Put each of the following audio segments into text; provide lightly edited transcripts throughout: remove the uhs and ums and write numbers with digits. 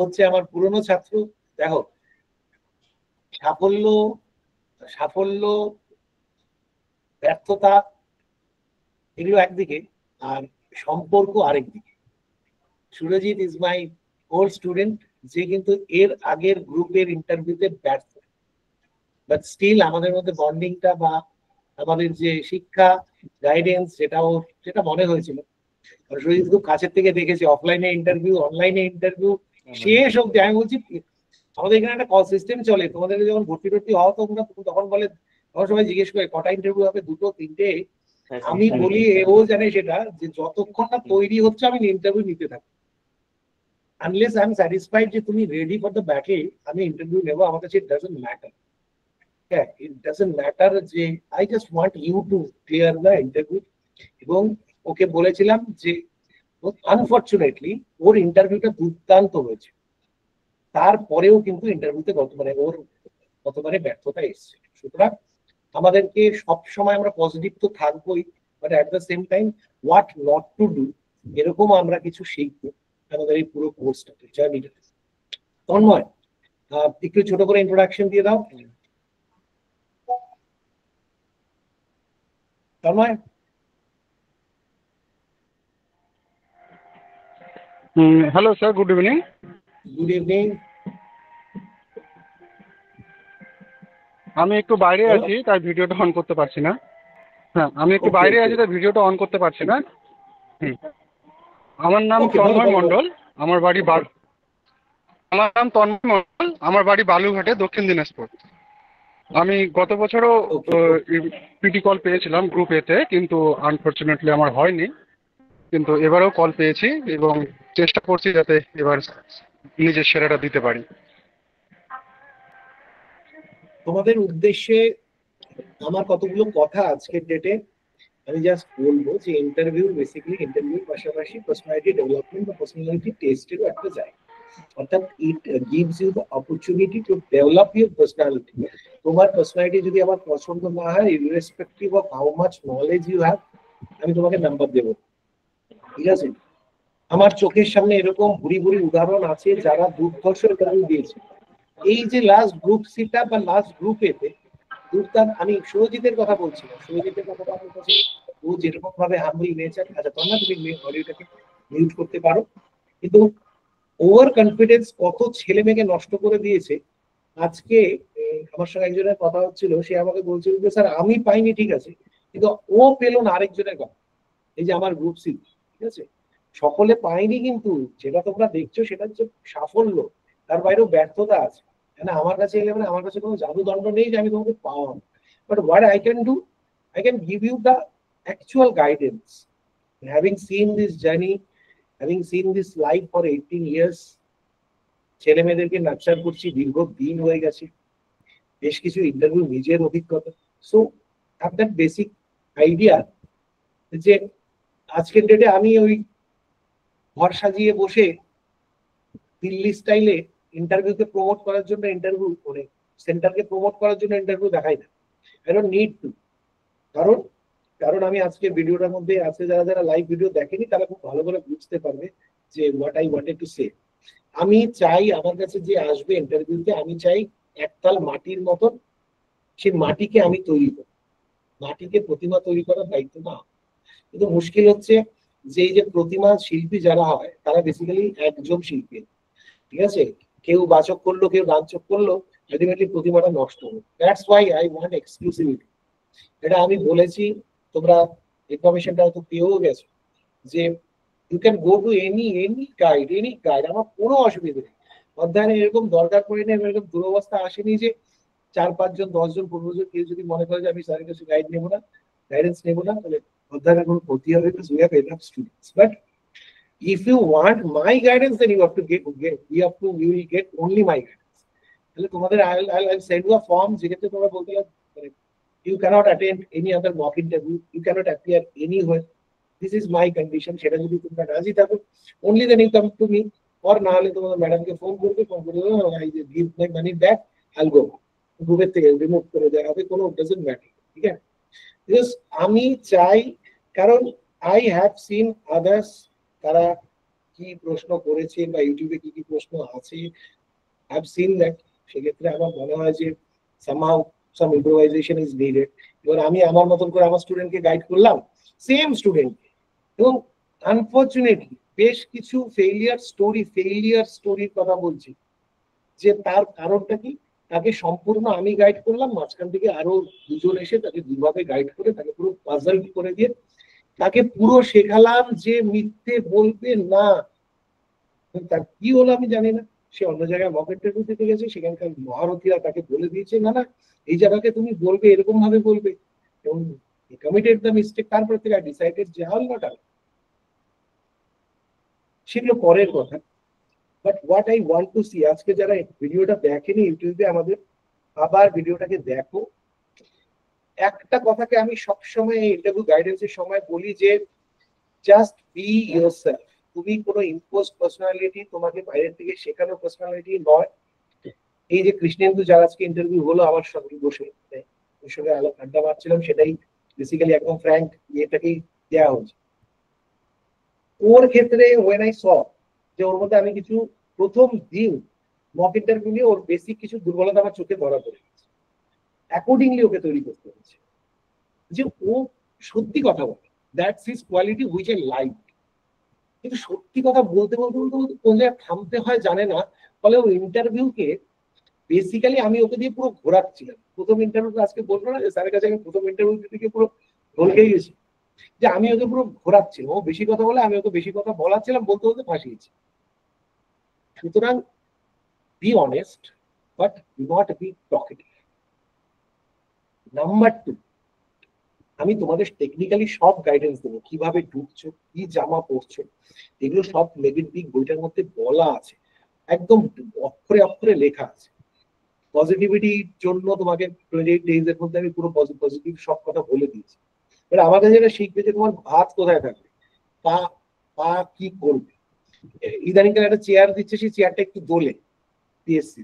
হচ্ছে আমার পুরনো ছাত্র। দেখো, সাফল্য সাফল্য ব্যর্থতা এগুলো একদিকে, আর সম্পর্ক আরেক দিকে। Surajit is my old student, যে কিন্তু এর আগের গ্রুপের ইন্টারভিউতে ব্যর্থ, বাট স্টিল আমাদের মধ্যে বন্ডিংটা বা আমাদের যে শিক্ষা গাইডেন্স যেটা মনে হয়েছিল। সুরজিৎ খুব কাছের থেকে দেখেছি, অফলাইনে ইন্টারভিউ, অনলাইনে ইন্টারভিউ, শেষ অব্দি। আমি বলছি আমাদের এখানে একটা কল সিস্টেম চলে, তোমাদের যখন ভর্তি টর্তি হওয়া তোমরা তখন বলে, তখন সবাই জিজ্ঞেস করে কটা ইন্টারভিউ হবে, দুটো তিনটে। আমি বলি ও জানে সেটা, যে যতক্ষণ না তৈরি হচ্ছে আমি ইন্টারভিউ নিতে থাকি, আনলেস আই এম স্যাটিসফাইড যে তুমি রেডি ফর দ্য ব্যাটেল, আমি ইন্টারভিউ নেবো। আমার কাছে ইট ডাজন্ট ম্যাটার, হ্যাঁ, ইট ডাজন্ট ম্যাটার যে I just want you to clear the interview. এবং ওকে বলেছিলাম যে আনফর্চুনেটলি ওর ইন্টারভিউটা দুর্দান্ত হয়েছে, তারপরেও কিন্তু ইন্টারভিউতে গতবারে ব্যর্থতা এসছে। সুতরাং আমাদেরকে সব সময় আমরা পজিটিভ তো থাকবোই, but at the same time what not to do, এরকম আমরা কিছু শিখবো আমাদের এই পুরো কোর্সটাতে, জার্নিটাতে। তন্ময়, একটু ছোট করে ইন্ট্রোডাকশন দিয়ে দাও। Tanmoy, hello sir, good evening. Good evening. আমি একটু বাইরে আছি, তাই ভিডিওটা অন করতে পারছি না। হ্যাঁ, আমি একটু বাইরে আছি, তাই ভিডিওটা অন করতে পারছি না। আমার নাম তন্ময় মণ্ডল, আমার বাড়ি বালুঘাটে, দক্ষিণ দিনাজপুর। আমি গত বছরও পিটি কল পেয়েছিলাম গ্রুপ এতে, কিন্তু আনফর্চুনেটলি আমার হয়নি। কিন্তু এবারেও কল পেয়েছি এবং চেষ্টা করছি যাতে এবার নিজের সেরাটা দিতে পারি। তোমাদের উদ্দেশ্যে আমার কতগুলো কথা আজকের ডেটে আমি জাস্ট বলবো যে ইন্টারভিউ পাশাপাশি পার্সোনালিটি ডেভেলপমেন্ট বা পার্সোনালিটি টেস্টেরও একটা জায়গা। অর্থাৎ it gives you the opportunity to develop your personality. তোমার পার্সোনালিটি যদি আমার পছন্দ না হয়, irrespective of how much knowledge you have, আমি তোমাকে নাম্বার দেবো, ঠিক আছে? আমার চোখের সামনে এরকম ভুরি ভুরি উদাহরণ আছে যারা দুর্ধর্ষ ইন্টারভিউ দিয়েছে। এই যে লাস্ট গ্রুপ সিটা বা লাস্ট গ্রুপ এতে দুর্দান্ত, আমি সুরজিতের কথা বলছি না, সুরজিতের কথা আমার কাছে ও যেরকম ভাবে হাম্বল নেচার। আচ্ছা তন্ময়, তুমি অডিওটাকে মিউট করতে পারো। কিন্তু ওভার কনফিডেন্স কত ছেলে মেয়েকে নষ্ট করে দিয়েছে। আজকে আমার সঙ্গে একজনের কথা হচ্ছিল, সে আমাকে বলছিল যে স্যার আমি পাইনি, ঠিক আছে, কিন্তু ও পেলো না আরেকজনের কথা। এই যে আমার গ্রুপ সি, ঠিক আছে, সকলে পায়নি, কিন্তু যেটা তোমরা দেখছো সেটা হচ্ছে সাফল্য, তার বাইরেও ব্যর্থতা আছে। আমার কাছে এলে মানে আমার কাছে কোনো জাদুদণ্ড নেই যে আমি তোমাকে পাওয়া, but what I can do, I can give you the actual guidance. Having seen this journey, having seen this life for 18 years, ছেলে মেয়েদেরকে নার্চার করছি দীর্ঘদিন হয়ে গেছে, বেশ কিছু ইন্টারভিউ নিজের অভিজ্ঞতা। So have that basic idea যে আজকের ডেটে আমি ওই ঘর সাজিয়ে বসে দিল্লি স্টাইলে ইন্টারভিউকে প্রমোট করার জন্য ইন্টারভিউ করে, সেন্টারকে প্রমোট করার জন্য ইন্টারভিউ দেখাই না। I don't need to. কারণ কারণ আমি আজকে ভিডিওটার মধ্যে আছে, যারা যারা লাইভ ভিডিও দেখেনি তারা খুব ভালো করে বুঝতে পারবে যে what I wanted to say. আমি চাই আমার কাছে যে আসবে ইন্টারভিউতে, আমি চাই একতাল মাটির মতন, সেই মাটিকে আমি তৈরি করি। মাটিকে প্রতিমা তৈরি করার দায়িত্ব না। কিন্তু মুশকিল হচ্ছে যে এই যে প্রতিমা শিল্পী যারা হয় তারা বেসিক্যালি একজন শিল্পী, ঠিক আছে, কেউ বাচক করলো কেউ গানচক করলো, আলটিমেটলি প্রতিমাটা নষ্ট হলো। That's why I want exclusivity. এটা আমি বলেছি, তোমরা ইনফরমেশনটা হয়তো পেয়েও গেছো যে you can go to any guide, আমার কোনো অসুবিধা নেই। অধ্যয়নে এরকম দরকার পড়ে না, এরকম দুরবস্থা আসেনি যে 4-5 জন 10 জন 15 জন কেউ যদি মনে করে যে আমি স্যারের কাছে গাইডেন্স নেবো না, তাহলে অধ্যয়নের কোনো ক্ষতি হবে, because we have enough students. But if you want my guidance, then you have to you will get only my guidance. তাহলে তোমাদের I'll send you a form যেটাতে তোমরা বলতে পারো you cannot attend any other mock interview, you cannot appear anywhere, this is my condition। সেটা যদি তোমরা রাজি থাকো, only then you come to me, or না হলে তোমাদের ম্যাডামকে ফোন করবে, I give my money back, I'll go, গ্রুপের থেকে রিমুভ করে দেওয়া হবে, কোনো ডাজন্ট ম্যাটার, ঠিক আছে? বিকজ আমি চাই, কারণ আই হ্যাভ সিন আদার্স, তারা কি প্রশ্ন করেছে বা ইউটিউবে কি কি প্রশ্ন আছে, আই হ্যাভ সিন দ্যাট। সেক্ষেত্রে আমার মনে হয় যে somehow some improvisation is needed। এবার আমি আমার মতন করে আমার স্টুডেন্টকে গাইড করলাম, সেম স্টুডেন্ট, এবং আনফর্চুনেটলি বেশ কিছু ফেইলিয়ার স্টোরির কথা বলছি, যে তার কারণটা কি, তাকে সম্পূর্ণ আমি গাইড করলাম, মাঝখান থেকে আরো দুজন এসে তাকে দুভাবে গাইড করে তাকে পুরো পাজল করে দিয়ে তাকে পুরো শেখালাম যে মিথ্যে বলবে না। তার কি হলো আমি জানি না, সে অন্য জায়গায় মক ইন্টারভিউ দিতে গেছে, সেখানকার মহারথীরা তাকে বলে দিয়েছে না না এই জায়গাকে তুমি বলবে, এরকম ভাবে বলবে, এবং কমিটেড দ্য মিস্টেক। তারপর থেকে ডিসাইডেড যে হল নট আউট, সেগুলো পরের কথা। But what I want to see, আজকে যারা ভিডিওটা দেখেনি ইউটিউবে, আমাদের আবার ভিডিওটাকে দেখো। একটা কথাকে আমি সবসময় ইন্টারভিউ গাইডেন্সের সময় বলি যে জাস্ট বি ইয়োরসেলফ। তুমি কোনো ইম্পোজ পার্সোনালিটি, তোমাকে বাইরের থেকে শেখানো পার্সোনালিটি নয়। এই যে কৃষ্ণেন্দু যার আজকে ইন্টারভিউ হলো আমার সঙ্গে বসে, ওর সঙ্গে আড্ডা মারছিলাম, সেটাই বেসিক্যালি একদম ফ্র্যাঙ্ক ইয়েটাকেই দেওয়া হয়েছে। ওর ক্ষেত্রে ওয়েন আই স যে ওর মধ্যে আমি কিছু প্রথম দিন মক ইন্টারভিউ নিয়ে ওর বেসিক কিছু দুর্বলতা আমার চোখে ধরা পড়ে গেছে, অ্যাকর্ডিংলি ওকে তৈরি করতে হচ্ছে যে ও সত্যি কথা বলে, that's his quality which I like. কিন্তু সত্যি কথা বলতে বলতে বলতে বলতে কোন জায়গায় থামতে হয় জানে না, ফলে ওর ইন্টারভিউকে বেসিক্যালি আমি ওকে দিয়ে পুরো ঘোরাচ্ছিলাম। প্রথম ইন্টারভিউ আজকে বলবো না যে স্যারের কাছে আমি প্রথম ইন্টারভিউ দিতে পুরো ঢলকে গেছি, যে আমি ওকে পুরো ঘোরাচ্ছিলাম। ও বেশি কথা বলে, আমি ওকে বেশি কথা বলাচ্ছিলাম, বলতে বলতে ফাঁসিয়েছি। সুতরাং be honest, but not be talkative. Number 2, আমি তোমাদের টেকনিক্যালি সব গাইডেন্স দেবো, কিভাবে ঢুকছো, কি জামা পরছো, এগুলো সব মেগের দিক বইটার মধ্যে বলা আছে, একদম অক্ষরে অক্ষরে লেখা আছে। পজিটিভিটির জন্য তোমাকে 28 ডেজ এর মধ্যে আমি পুরো পজিটিভ সব কথা বলে দিয়েছি। এবার আমার কাছে যেটা শিখবে যে তোমার হাত কোথায় থাকবে, পা পা কি করবে। ইদানিংকাল একটা চেয়ার দিচ্ছে, সেই চেয়ারটা একটু দোলে PSC,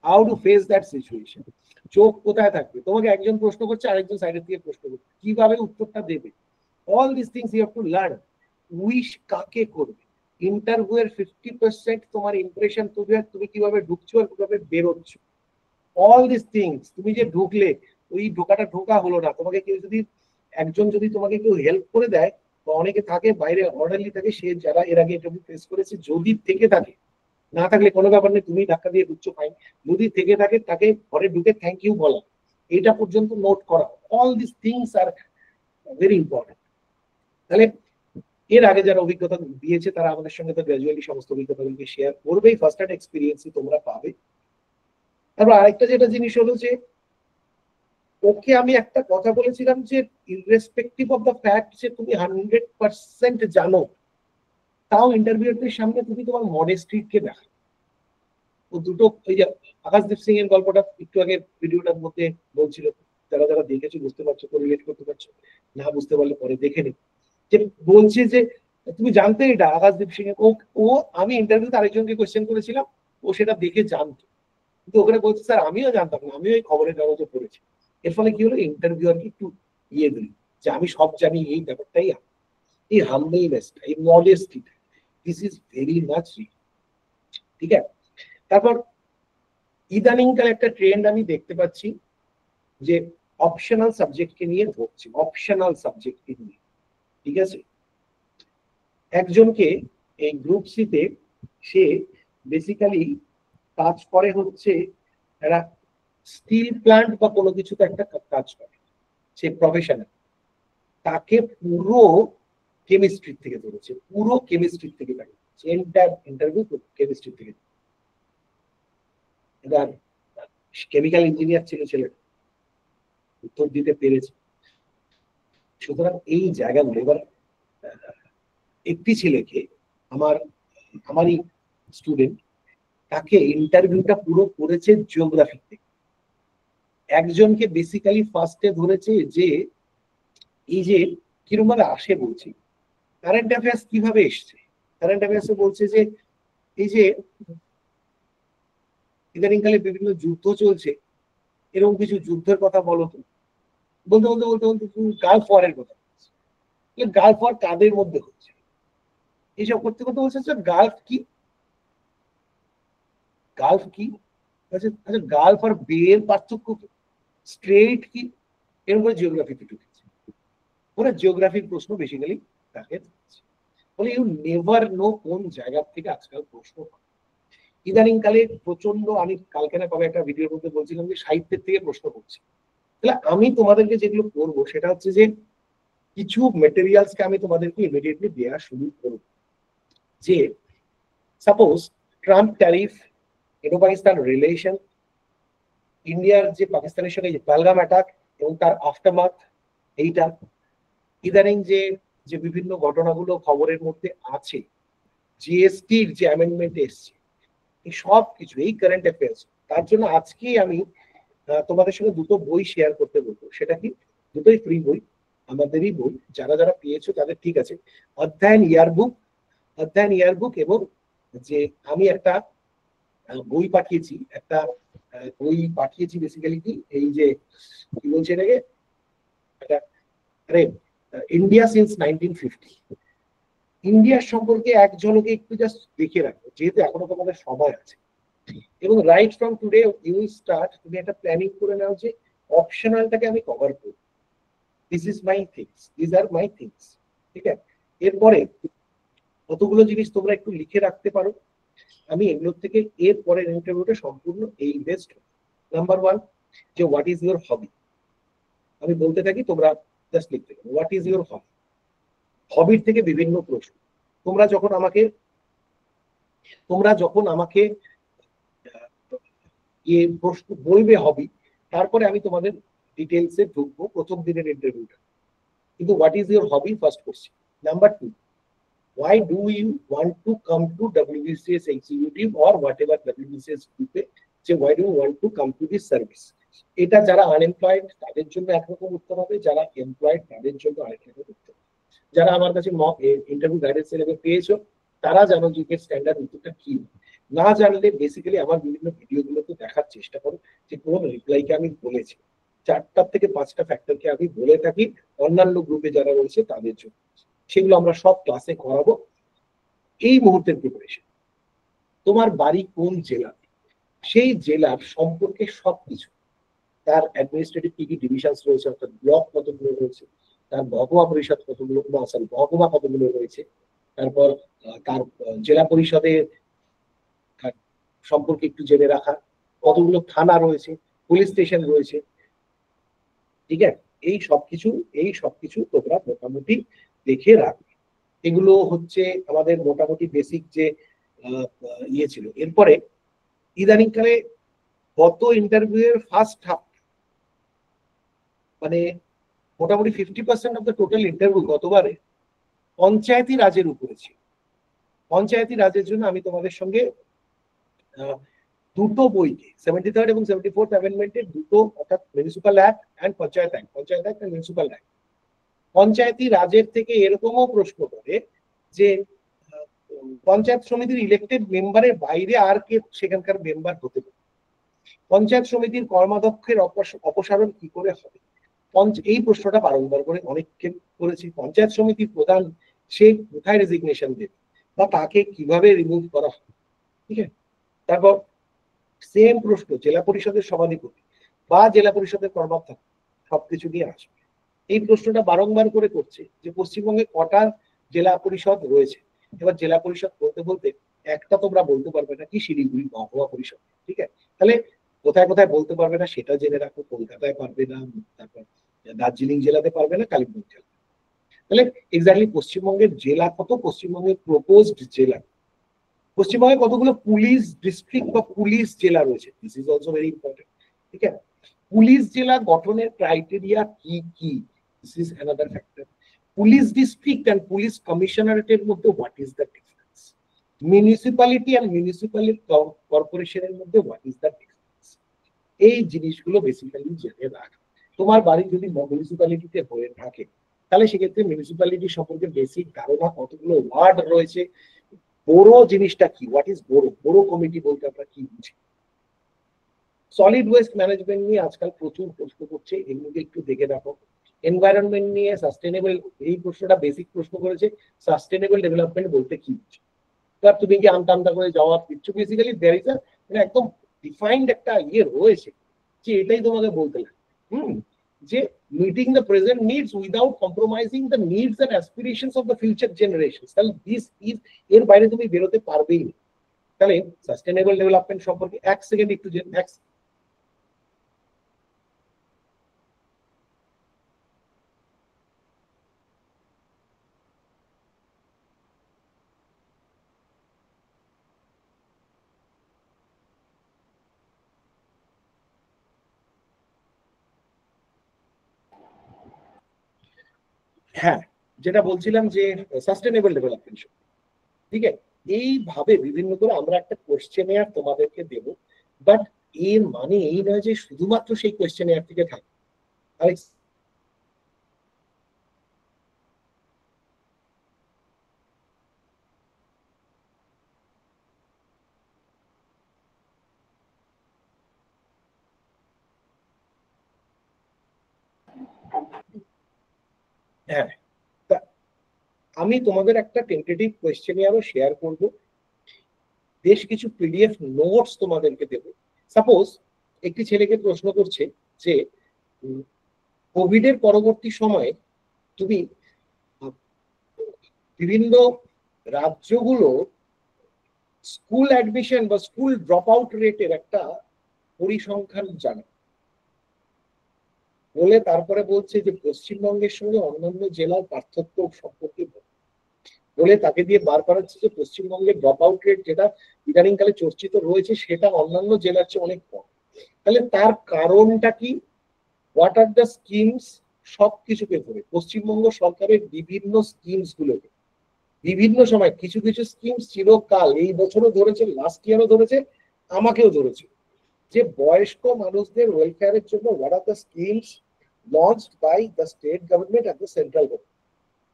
how to face that situation. চোখ কোথায় থাকবে, তোমাকে একজন প্রশ্ন করছে, আরেকজন সাইডের থেকে প্রশ্ন করছে, কিভাবে উত্তরটা দেবে। All this things you have to learn. Wish কাকে করবে, ইন্টারভিউ এর 50% তোমার ইমপ্রেশন তুমি কিভাবে ঢুকছো আর কিভাবে বেরোচ্ছ। অল দিস থিংস, তুমি যে ঢুকলে, ওই ঢোকাটা ঢোকা হলো না, তোমাকে কেউ যদি একজন যদি তোমাকে কেউ হেল্প করে দেয়, বা অনেকে থাকে বাইরে অর্ডারলি থাকে, সে যারা এর আগে ইন্টারভিউ ফেস করেছে, যদি থেকে থাকে, না থাকলে কোনো ব্যাপার নেই, তুমি ধাক্কা দিয়ে ঢুকছো ফাইন, যদি থেকে থাকে তাকে ঘরে ঢুকে থ্যাংক ইউ বলা, এটা পর্যন্ত নোট করা। All this things are very important. তাহলে এর আগে যারা অভিজ্ঞতা দিয়েছে তারা আমাদের সঙ্গে তো গ্র্যাজুয়ালি সমস্ত অভিজ্ঞতাগুলোকে শেয়ার করবেই, ফার্স্ট হ্যান্ড এক্সপিরিয়েন্সই তোমরা পাবে। তারপর আরেকটা যেটা জিনিস হলো যে ওকে আমি একটা কথা বলেছিলাম যে ইররেসপেক্টিভ অফ দ্য ফ্যাক্ট যে তুমি 100% জানো, তাও ইন্টারভিউয়ারদের সামনে তুমি তোমার মডেস্টিকে দেখো। ও দুটো, ওই যে আকাশদীপ সিং এর গল্পটা একটু আগে ভিডিওটার মধ্যে বলছিল, যারা যারা দেখেছো বুঝতে পারছো, রিলেট করতে পারছো, না বুঝতে পারলে পরে দেখে নি। যে বলছে যে তুমি জানতে এটা আকাশদীপ সিং ও ও আমি ইন্টারভিউতে আরেকজনকে কোয়েশ্চেন করেছিলাম, ও সেটা দেখে জানতো, কিন্তু ওখানে বলছে স্যার আমিও জানতাম না, আমিও এই খবরের কাগজে পড়েছি। এর ফলে কি হলো, ইন্টারভিউয়ারকে একটু ইয়ে দিল যে আমি সব জানি, এই ব্যাপারটাই। এই হাম্বলনেসটা, এই মডেস্টিটা, দিস ইজ ভেরি মাচ। ঠিক আছে। তারপর ইদানিংকাল একটা ট্রেন্ড আমি দেখতে পাচ্ছি যে অপশনাল সাবজেক্টকে নিয়ে ধরছে, অপশনাল সাবজেক্টকে নিয়ে। ঠিক আছে, একজনকে এই গ্রুপ সিতে সে বেসিক্যালি কাজ করে হচ্ছে একটা স্টিল প্ল্যান্ট বা কোনো কিছুতে একটা কাজ করে, সে প্রফেশনাল, তাকে পুরো কেমিস্ট্রি থেকে ধরেছে, পুরো কেমিস্ট্রি থেকে তাকে ইন্টারভিউ কেমিস্ট্রি থেকে। এবার কেমিক্যাল ইঞ্জিনিয়ার ছিল ছেলেটা, উত্তর দিতে পেরেছে। সুতরাং এই জায়গাগুলো, এবার একটি ছেলেকে আমারই স্টুডেন্ট, তাকে ইন্টারভিউটা পুরো করেছে জিওগ্রাফি থেকে। একজনকে বেসিক্যালি ফার্স্টে ধরেছে যে এই যে কিরকম ভাবে আসে, বলছি কারেন্ট অ্যাফেয়ার্স কিভাবে এসছে। কারেন্ট অ্যাফেয়ার্সে বলছে যে এই যে ইদানিংকালে বিভিন্ন যুদ্ধ চলছে, এরকম কিছু যুদ্ধের কথা বলো তো। বলতে বলতে বলতে বলতে তুমি গালফ ওয়ারের কথা, গালফ ওয়ার কাদের মধ্যে হচ্ছে, এইসব করতে করতে বলছে স্যার গালফ কি, গালফ কি, আচ্ছা আচ্ছা গালফ আর বে এর পার্থক্য কি, স্ট্রেট কি, এরকম করে জিওগ্রাফিতে ঢুকেছে। ওরা জিওগ্রাফির প্রশ্ন বেসিক্যালি তাকে বলে ইউ নেভার নো কোন জায়গা থেকে আজকাল প্রশ্ন হয়। ইদানিং কালে প্রচন্ড, আমি কালকে না কবে একটা ভিডিওর মধ্যে বলছিলাম যে সাহিত্যের থেকে প্রশ্ন করছি। তাহলে আমি তোমাদেরকে যেগুলো করবো সেটা হচ্ছে যে কিছু মেটেরিয়ালসকে আমি তোমাদেরকে ইমিডিয়েটলি দেওয়া শুরু করবো। যে suppose Trump tariff, Indo Pakistan relation, ইন্ডিয়ার যে পাকিস্তানের সঙ্গে যে পাহলগাম অ্যাটাক এবং তার আফটারমাথ, এইটা ইদানিং যে যে বিভিন্ন ঘটনাগুলো খবরের মধ্যে আছে, জিএসটির যে অ্যামেন্ডমেন্ট এসছে, এই সব কিছু এই কারেন্ট অ্যাফেয়ার্স। তার জন্য আজকেই আমি তোমাদের সঙ্গে দুটো বই শেয়ার করতে বলবো। সেটা কি, দুটোই ফ্রি বই, আমাদেরই বই, যারা যারা পেয়েছো তাদের ঠিক আছে। অধ্যয়ন ইয়ারবুক, অধ্যয়ন ইয়ারবুক, এবং যে আমি একটা বই পাঠিয়েছি, একটা বই পাঠিয়েছি বেসিক্যালি কি, এই যে কি বলছে এটাকে, আরে ইন্ডিয়া সিন্স 1950, ইন্ডিয়ার সম্পর্কে এক ঝলকে একটু জাস্ট দেখে রাখো, যেহেতু এখনো তোমাদের সময় আছে। এবং right from today you start, তুমি একটা প্ল্যানিং করে নাও যে অপশনালটাকে আমি কভার করব, this is my things, this are my things, ঠিক আছে। এরপরে কতগুলো জিনিস তোমরা একটু লিখে রাখতে পারো, আমি এগুলোর থেকে এর পরের ইন্টারভিউটা সম্পূর্ণ এই বেস্ট। নাম্বার ওয়ান, যে হোয়াট ইজ ইউর হবি, আমি বলতে থাকি তোমরা জাস্ট লিখতে পারো হোয়াট ইজ ইউর হবি। হবির থেকে বিভিন্ন প্রশ্ন, তোমরা যখন আমাকে প্রশ্ন বলবে হবি, তারপরে আমি তোমাদের ডিটেলসে ঢুকবো প্রথম দিনের ইন্টারভিউটা। কিন্তু what is your hobby first question. Number two, why do you want to come to WBCS executive or whatever WBCS গ্রুপে, যে why do you want to come to this service। এটা যারা আনএমপ্লয়েড তাদের জন্য একরকম উত্তর হবে, যারা এমপ্লয়েড তাদের জন্য আরেক রকম উত্তর। যারা আমার কাছে মক ইন্টারভিউ গাইডেন্স এর পেয়েছো তারা জানো যে স্ট্যান্ডার্ড উত্তরটা কি। না জানলে বেসিক্যালি আমার বিভিন্ন ভিডিওগুলোতে দেখার চেষ্টা করো যে কোন রিপ্লাইকে আমি বলেছি। 4টা থেকে 5টা ফ্যাক্টরকে আমি বলে থাকি অন্যান্য গ্রুপে যারা রয়েছে তাদের জন্য, সেগুলো আমরা সব ক্লাসে করাবো। এই মুহূর্তের প্রিপারেশন, তোমার বাড়ি কোন জেলাতে, সেই জেলার সম্পর্কে সবকিছু, তার অ্যাডমিনিস্ট্রেটিভ কি কি ডিভিশনস রয়েছে, অর্থাৎ ব্লক কতগুলো রয়েছে, তার মহকুমা পরিষদ কতগুলো, মহকুমা কতগুলো রয়েছে, তারপর তার জেলা পরিষদের সম্পর্কে একটু জেনে রাখা, কতগুলো থানা রয়েছে, পুলিশ স্টেশন রয়েছে, ঠিক আছে। এই সবকিছু তোমরা মোটামুটি দেখে রাখবে। এগুলো হচ্ছে আমাদের মোটামুটি বেসিক যে ইয়ে ছিল। এরপরে ইদানিংকালে গত ইন্টারভিউ এর ফার্স্ট হাফ, মানে মোটামুটি 50% অফ দ্য টোটাল ইন্টারভিউ গতবারে পঞ্চায়েতি রাজের উপরে ছিল। পঞ্চায়েতি রাজের জন্য আমি তোমাদের সঙ্গে দুটো বইকে 73rd এবং 74th অ্যামেন্ডমেন্টের দুটো, অর্থাৎ municipal act and panchayat act, panchayat act and municipal act. Panchayati রাজের থেকে এরকমও প্রশ্ন করে যে পঞ্চায়েত সমিতির ইলেক্টেড মেম্বারের বাইরে আর কে সেখানকার মেম্বার হতে পারে, পঞ্চায়েত সমিতির কর্মাধ্যক্ষের অপসারণ কি করে হবে। এই প্রশ্নটা বারংবার করে অনেককে করেছে। পঞ্চায়েত সমিতির প্রধান সে কোথায় রেজিগনেশন দেবে বা তাকে কিভাবে রিমুভ করা হবে, ঠিক আছে। তারপর সেম প্রশ্ন জেলা পরিষদের সভাধিপতি বা জেলা পরিষদের কর্মাধ্যক্ষ, সবকিছু দিয়ে আসবে। এই প্রশ্নটা বারংবার করে করছে যে পশ্চিমবঙ্গে কটা জেলা পরিষদ রয়েছে। এবার জেলা পরিষদ বলতে বলতে একটা তোমরা বলতে পারবে না, কি শিলিগুড়ি মহকুমা পরিষদ, ঠিক আছে। তাহলে কোথায় কোথায় বলতে পারবে না সেটা জেনে রাখো। কলকাতায় পারবে না, তারপর দার্জিলিং জেলাতে পারবে না, কালিম্পং জেলা। তাহলে এক্স্যাক্টলি পশ্চিমবঙ্গের জেলা কত, পশ্চিমবঙ্গের প্রপোজড জেলা, পশ্চিমবঙ্গে কতগুলো পুলিশ ডিস্ট্রিক্ট বা পুলিশ জেলা রয়েছে, this is also very important, ঠিক আছে। পুলিশ জেলা গঠনের ক্রাইটেরিয়া কি কি, this is another factor. Police district and police কমিশনারেটের মধ্যে what is the difference, municipality and municipal কর্পোরেশনের মধ্যে হোয়াট ইজ দ্য ডিফারেন্স। এই জিনিসগুলো বেসিক্যালি জেনে রাখ। তোমার বাড়ি যদি মিউনিসিপ্যালিটিতে হয়ে থাকে তাহলে সেক্ষেত্রে মিউনিসিপ্যালিটি সম্পর্কে বেসিক ধারণা, কতগুলো ওয়ার্ড রয়েছে, বড় জিনিসটা কি, হোয়াট ইজ বড় কমিটি বলতে আমরা কি বুঝি। সলিড ওয়েস্ট ম্যানেজমেন্ট নিয়ে আজকাল প্রচুর প্রশ্ন করছে, এগুলোকে একটু দেখে রাখো। এনভায়রনমেন্ট নিয়ে সাস্টেনেবল, এই প্রশ্নটা বেসিক প্রশ্ন করেছে, সাস্টেনেবল ডেভেলপমেন্ট বলতে কি বুঝো। এবার তুমি কি আমতা আমতা করে জবাব দিচ্ছ, বেসিক্যালি দেয়ার ইজ মানে একদম ডিফাইন্ড একটা ইয়ে রয়েছে যে এটাই তোমাকে বলতে লাগে। যে meeting the present needs without compromising the needs and aspirations of the future generations, তাহলে দিস ইজ, এর বাইরে তুমি বেরোতে পারবেই না। তাহলে সাস্টেনেবল ডেভেলপমেন্ট সম্পর্কে এক সেকেন্ড একটু হ্যাঁ, যেটা বলছিলাম যে সাস্টেনেবল ডেভেলপমেন্ট, ঠিক আছে, এইভাবে বিভিন্ন করে আমরা একটা কোশ্চেনিয়ার তোমাদেরকে দেব, বাট এর মানে এই নয় যে শুধুমাত্র সেই কোশ্চেনিয়ার থেকে থাকবে। আর হ্যাঁ, আমি তোমাদের একটা টেন্টেটিভ কোয়েশ্চেনিয়ারও শেয়ার করব, বেশ কিছু পিডিএফ নোটস তোমাদেরকে দেব। সাপোজ একটি ছেলেকে প্রশ্ন করছে যে কোভিড এর পরবর্তী সময়ে তুমি বিভিন্ন রাজ্যগুলো স্কুল অ্যাডমিশন বা স্কুল ড্রপ আউট রেটের একটা পরিসংখ্যান জানো, বলে তারপরে বলছে যে পশ্চিমবঙ্গের সঙ্গে অন্যান্য জেলার পার্থক্য সম্পর্কে বলে তাকে দিয়ে বার করাচ্ছে যে পশ্চিমবঙ্গের ড্রপ আউট রেট যেটা ইদানিংকালে চর্চিত রয়েছে সেটা অন্যান্য জেলার চেয়ে অনেক কম। তাহলে তার কারণটা কি, হোয়াট আর দ্য স্কিমস, সবকিছুকে ধরে পশ্চিমবঙ্গ সরকারের বিভিন্ন স্কিমস গুলোকে বিভিন্ন সময় কিছু কিছু স্কিমস চিরকাল, এই বছরও ধরেছে, লাস্ট ইয়ারও ধরেছে, আমাকেও ধরেছে, যে বয়স্ক মানুষদের ওয়েলফেয়ারের জন্য what are the schemes launched by the state government and the central government.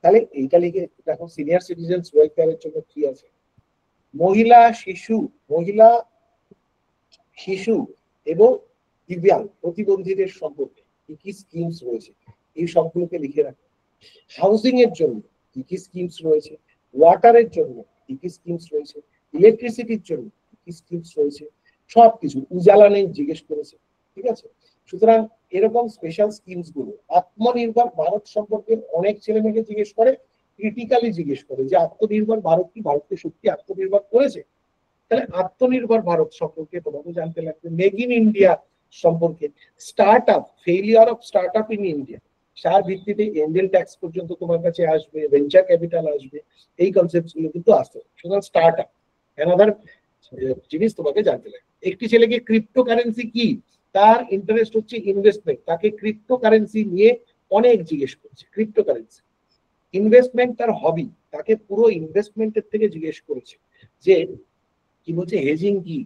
তাহলে এইটা লিখে দেখো সিনিয়র সিটিজেন্স ওয়েলফেয়ারের জন্য কি আছে, মহিলা শিশু এবং দিব্যাঙ্গ প্রতিবন্ধীদের সম্পর্কে কি কি স্কিমস রয়েছে, এই সবগুলোকে লিখে রাখো। হাউজিং এর জন্য কি কি স্কিমস রয়েছে, ওয়াটারের জন্য কি কি স্কিমস রয়েছে, ইলেকট্রিসিটির জন্য কি কি স্কিমস রয়েছে, সবকিছু উজালা নেই জিজ্ঞেস করেছে, ঠিক আছে। সুতরাং এরকম স্পেশাল স্কিমস গুলো, আত্মনির্ভর ভারত সম্পর্কে অনেক ছেলে মেয়েকে জিজ্ঞেস করে, ক্রিটিক্যালি জিজ্ঞেস করে যে আত্মনির্ভর ভারত কি ভারতকে সত্যি আত্মনির্ভর করেছে। তাহলে আত্মনির্ভর ভারত সম্পর্কে তোমাকে জানতে লাগবে, মেক ইন ইন্ডিয়া সম্পর্কে, start up, failure of start up in India, সার ভিত্তিতে এঞ্জেল ট্যাক্স পর্যন্ত তোমার কাছে আসবে, ভেঞ্চার ক্যাপিটাল আসবে, এই কনসেপ্ট গুলো কিন্তু আসবে। সুতরাং স্টার্ট আপ অ্যানাদার জিনিস তোমাকে জানতে লাগবে। একটি ছেলেকে ক্রিপ্টো কারেন্সি কি, তার ইন্টারেস্ট হচ্ছে ইনভেস্টমেন্ট, তাকে ক্রিপ্টো কারেন্সি নিয়ে অনেক জিজ্ঞেস করছে। ক্রিপ্টো কারেন্সি ইনভেস্টমেন্ট তার হবি, তাকে পুরো ইনভেস্টমেন্টের থেকে জিজ্ঞেস করেছে যে কি বলছে, হেজিং কি,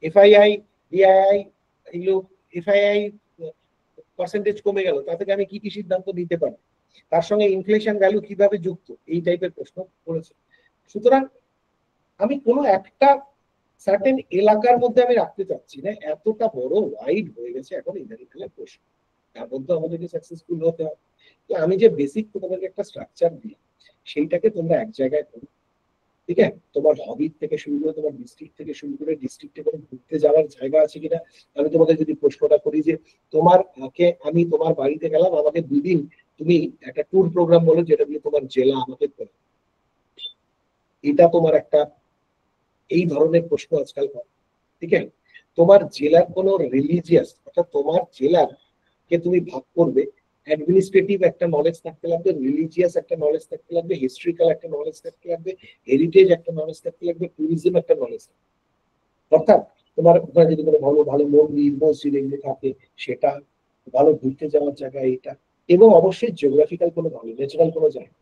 এফআইআই ডিআইআই, এগুলো এফআইআই পার্সেন্টেজ কমে গেল, তা থেকে আমি কি কি সিদ্ধান্ত নিতে পারি, তার সঙ্গে ইনফ্লেশন ভ্যালু কিভাবে যুক্ত, এই টাইপের প্রশ্ন করেছে। সুতরাং আমি কোনো একটা সার্টেন এলাকার মধ্যে আমি রাখতে চাচ্ছি না, এতটা বড় ওয়াইড হয়ে গেছে এখন ইদানিংকালের প্রশ্ন, তার মধ্যে আমাদেরকে সাকসেসফুল হতে হবে। আমি যে বেসিক তোমাদেরকে একটা স্ট্রাকচার দিই, সেইটাকে তোমরা এক জায়গায় করো, ঠিক আছে। তোমার হবির থেকে শুরু করে তোমার ডিস্ট্রিক্ট থেকে শুরু করে ডিস্ট্রিক্টে কোনো ঘুরতে যাওয়ার জায়গা আছে কিনা। আমি তোমাদের যদি প্রশ্নটা করি যে আমি তোমার বাড়িতে গেলাম, আমাকে দুদিন তুমি একটা ট্যুর প্রোগ্রাম বলো যেটা দিয়ে তোমার জেলা আমাকে করে, এটা তোমার একটা এই ধরনের প্রশ্ন আজকাল হয়, ঠিক আছে। তোমার জেলার কোনো রিলিজিয়াস, অর্থাৎ তোমার জেলার কে তুমি ভাগ করবে, অ্যাডমিনিস্ট্রেটিভ একটা নলেজ থাকতে লাগবে, রিলিজিয়াস একটা নলেজ থাকতে লাগবে, হিস্ট্রিক্যাল একটা নলেজ থাকতে লাগবে, হেরিটেজ একটা নলেজ থাকতে লাগবে, ট্যুরিজম একটা নলেজ, অর্থাৎ তোমার ওখানে যদি কোনো ভালো ভালো মন্দির মসজিদ এগুলো থাকে সেটা, ভালো ঘুরতে যাওয়ার জায়গা এটা, এবং অবশ্যই জিওগ্রাফিক্যাল কোনো ভালো ন্যাচারাল কোনো জায়গা।